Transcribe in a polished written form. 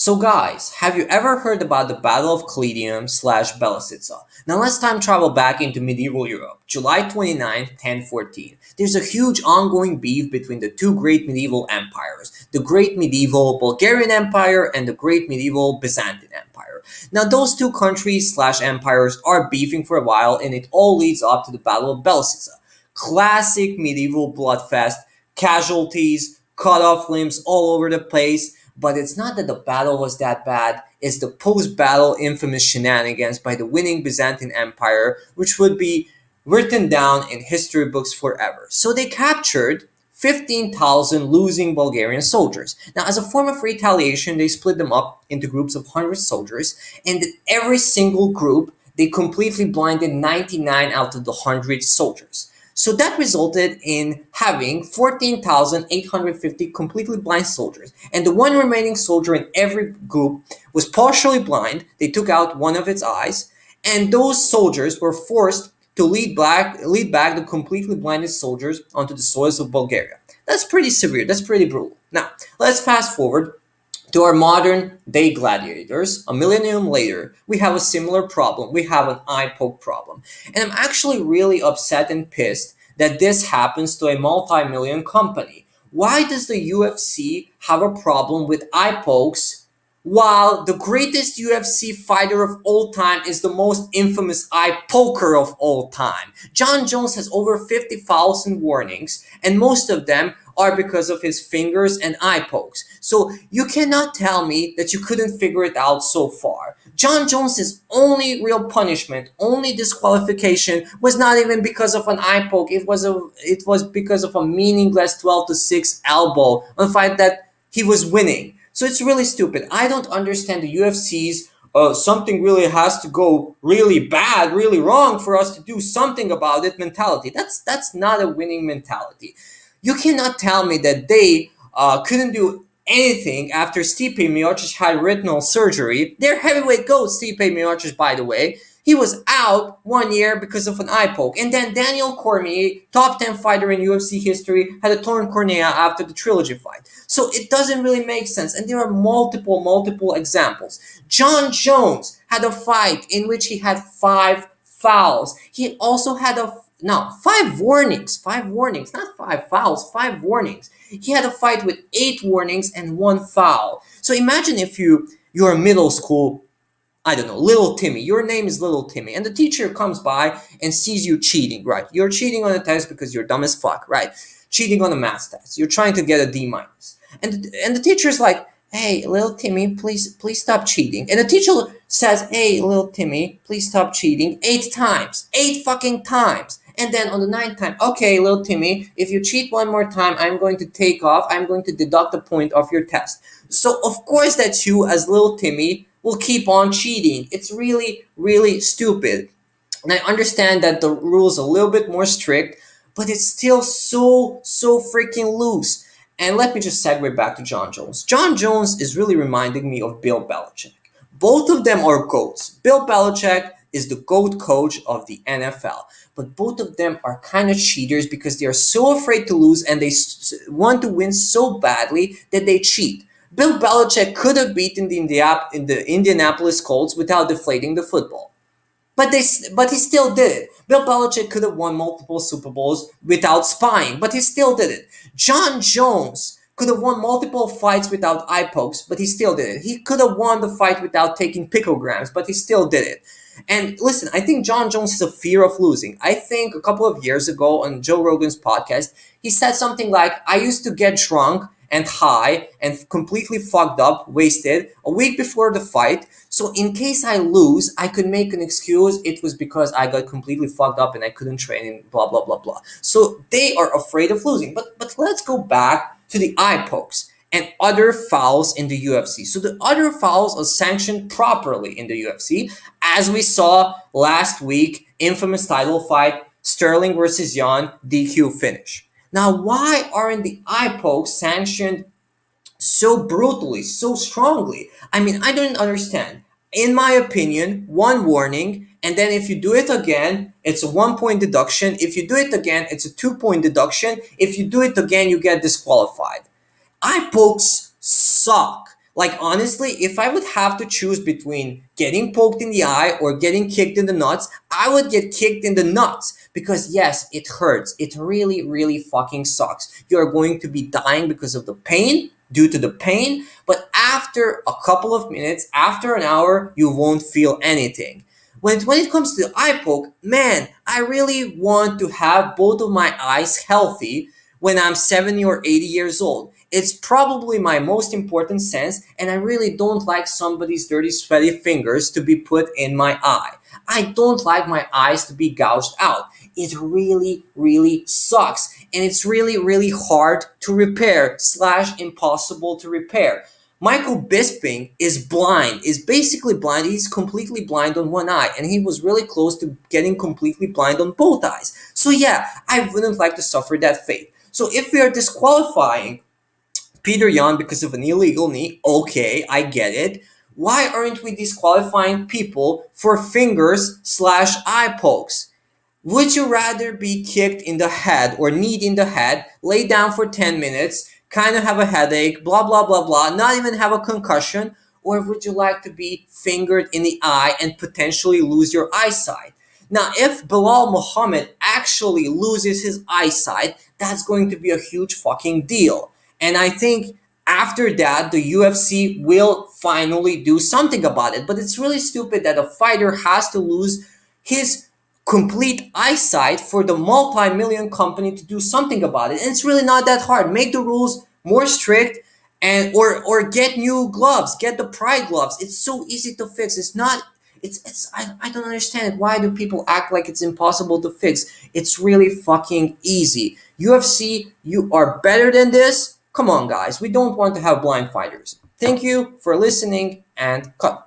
So guys, have you ever heard about the Battle of Cledium slash Belasica? Now let's time travel back into medieval Europe, July 29th, 1014. There's a huge ongoing beef between the two great medieval empires, the great medieval Bulgarian Empire and the great medieval Byzantine Empire. Now those two countries slash empires are beefing for a while and it all leads up to the Battle of Belasica. Classic medieval bloodfest, casualties, cut off limbs all over the place. But it's not that the battle was that bad, it's the post-battle infamous shenanigans by the winning Byzantine Empire, which would be written down in history books forever. So they captured 15,000 losing Bulgarian soldiers. Now, as a form of retaliation, they split them up into groups of 100 soldiers, and in every single group, they completely blinded 99 out of the 100 soldiers. So that resulted in having 14,850 completely blind soldiers. And the one remaining soldier in every group was partially blind. They took out one of its eyes. And those soldiers were forced to lead back the completely blinded soldiers onto the soils of Bulgaria. That's pretty severe. That's pretty brutal. Now, let's fast forward to our modern day gladiators. A millennium later, we have a similar problem. We have an eye poke problem. And I'm actually really upset and pissed that this happens to a multi-million company. Why does the UFC have a problem with eye pokes while the greatest UFC fighter of all time is the most infamous eye poker of all time? Jon Jones has over 50,000 warnings, and most of them are because of his fingers and eye pokes. So you cannot tell me that you couldn't figure it out so far. Jon Jones' only real punishment, only disqualification was not even because of an eye poke. It was because of a meaningless 12-6 elbow on a fight that he was winning. So it's really stupid. I don't understand the UFC's something really has to go really bad, really wrong for us to do something about it mentality. That's not a winning mentality. You cannot tell me that they couldn't do anything after Stipe Miocic had retinal surgery. Their heavyweight goat, Stipe Miocic, by the way, he was out 1 year because of an eye poke. And then Daniel Cormier, top 10 fighter in UFC history, had a torn cornea after the trilogy fight. So it doesn't really make sense. And there are multiple examples. Jon Jones had a fight in which he had 5 fouls. He also had now, 5 warnings, not 5 fouls, 5 warnings. He had a fight with 8 warnings and 1 foul. So imagine if you're middle school, I don't know, little Timmy. Your name is little Timmy. And the teacher comes by and sees you cheating, right? You're cheating on a test because you're dumb as fuck, right? Cheating on a math test. You're trying to get a D minus. And the teacher's like, hey, little Timmy, please stop cheating. And the teacher says, hey, little Timmy, please stop cheating 8 times. 8 fucking times. And then on the 9th time, okay, little Timmy, if you cheat one more time, I'm going to I'm going to deduct a point off your test. So of course that you, as little Timmy, will keep on cheating. It's really stupid. And I understand that the rule's a little bit more strict, but it's still so freaking loose. And let me just segue back to Jon Jones. Jon Jones is really reminding me of Bill Belichick. Both of them are GOATs. Bill Belichick is the GOAT coach of the NFL. But both of them are kind of cheaters because they are so afraid to lose and they want to win so badly that they cheat. Bill Belichick could have beaten the Indianapolis Colts without deflating the football. But he still did it. Bill Belichick could have won multiple Super Bowls without spying, but he still did it. Jon Jones could have won multiple fights without eye pokes, but he still did it. He could have won the fight without taking picograms, but he still did it. And listen, I think Jon Jones has a fear of losing. I think a couple of years ago on Joe Rogan's podcast, he said something like, I used to get drunk and high and completely fucked up, wasted, a week before the fight. So in case I lose, I could make an excuse. It was because I got completely fucked up and I couldn't train and blah, blah, blah, blah. So they are afraid of losing. But let's go back to the eye pokes and other fouls in the UFC. So the other fouls are sanctioned properly in the UFC, as we saw last week, infamous title fight, Sterling versus Jan, DQ finish. Now, why aren't the eye pokes sanctioned so brutally, so strongly? I mean, I don't understand. In my opinion, 1 warning, and then if you do it again, it's a 1-point deduction. If you do it again, it's a 2-point deduction. If you do it again, you get disqualified. Eye pokes suck. Like, honestly, if I would have to choose between getting poked in the eye or getting kicked in the nuts, I would get kicked in the nuts because, yes, it hurts. It really, really fucking sucks. You're going to be dying because of the pain, due to the pain, but after a couple of minutes, after an hour, you won't feel anything. When it comes to the eye poke, man, I really want to have both of my eyes healthy when I'm 70 or 80 years old. It's probably my most important sense, and I really don't like somebody's dirty, sweaty fingers to be put in my eye. I don't like my eyes to be gouged out. It really, really sucks, and it's really, really hard to repair slash impossible to repair. Michael Bisping is blind, is basically blind. He's completely blind on one eye, and he was really close to getting completely blind on both eyes. So yeah, I wouldn't like to suffer that fate. So if we are disqualifying Peter Yan because of an illegal knee, okay, I get it. Why aren't we disqualifying people for fingers slash eye pokes? Would you rather be kicked in the head or kneed in the head, lay down for 10 minutes, kind of have a headache, blah, blah, blah, blah, not even have a concussion? Or would you like to be fingered in the eye and potentially lose your eyesight? Now, if Belal Muhammad actually loses his eyesight, that's going to be a huge fucking deal. And I think after that, the UFC will finally do something about it. But it's really stupid that a fighter has to lose his complete eyesight for the multi-million company to do something about it. And it's really not that hard. Make the rules more strict and or get new gloves, get the pride gloves. It's so easy to fix. It's not I don't understand why do people act like it's impossible to fix. It's really fucking easy. UFC, you are better than this. Come on guys, we don't want to have blind fighters. Thank you for listening and cut.